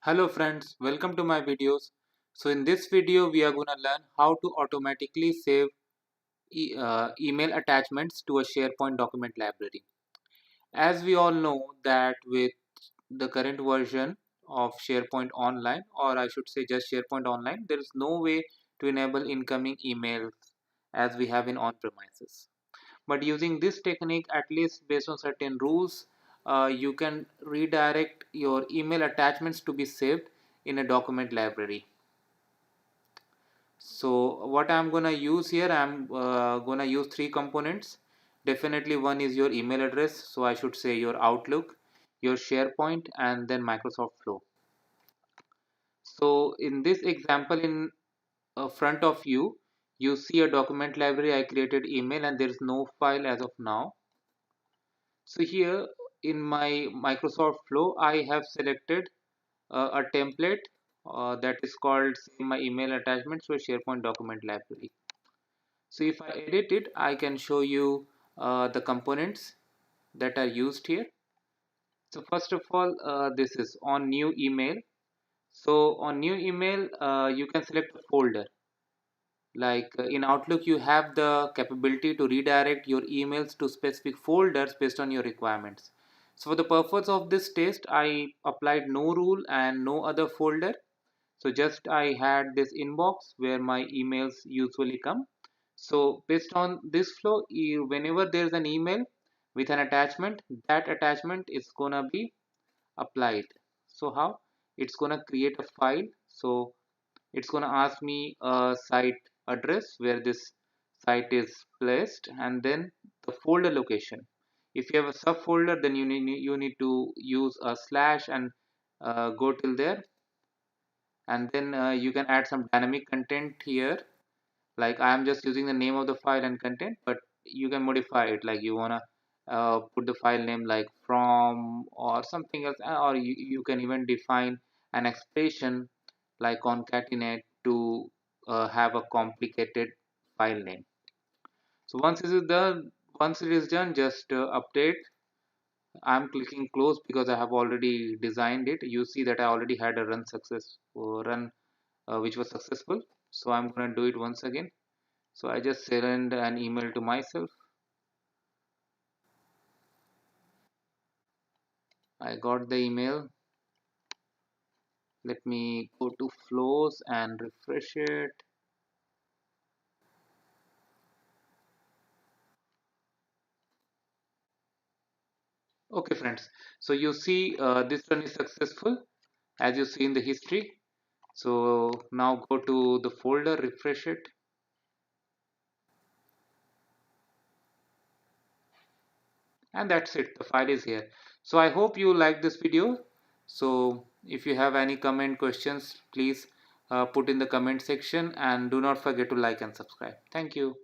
Hello friends, welcome to my videos. So in this video we are going to learn how to automatically save email attachments to a SharePoint document library. As we all know that with the current version of SharePoint Online, or I should say just SharePoint Online, there is no way to enable incoming emails as we have in on-premises. But using this technique, at least based on certain rules, you can redirect your email attachments to be saved in a document library. So what I'm gonna use here, I'm gonna use three components. Definitely one is your email address, so I should say your Outlook, your SharePoint, and then Microsoft Flow. So in this example, in front of you, you see a document library. I created email and there is no file as of now. So here in my Microsoft Flow, I have selected a template that is called Save My Email Attachments to a SharePoint Document Library. So if I edit it, I can show you the components that are used here. So first of all, this is on new email. So on new email, you can select a folder. Like in Outlook, you have the capability to redirect your emails to specific folders based on your requirements. So for the purpose of this test, I applied no rule and no other folder. So just I had this inbox where my emails usually come. So based on this flow, whenever there's an email with an attachment, that attachment is gonna be applied. So how? It's gonna create a file. So it's gonna ask me a site address where this site is placed, and then the folder location. If you have a subfolder, then you need to use a slash and go till there, and then you can add some dynamic content here. Like I am just using the name of the file and content, but you can modify it. Like you wanna put the file name like from or something else, or you can even define an expression like concatenate to have a complicated file name. So once it is done, just update. I'm clicking close because I have already designed it. You see that I already had a run which was successful. So I'm gonna do it once again. So I just send an email to myself. I got the email. Let me go to flows and refresh it. Okay friends, so you see this run is successful as you see in the history. So now go to the folder, refresh it, and that's it. The file is here. So I hope you like this video. So if you have any comment questions, please put in the comment section, and do not forget to like and subscribe. Thank you.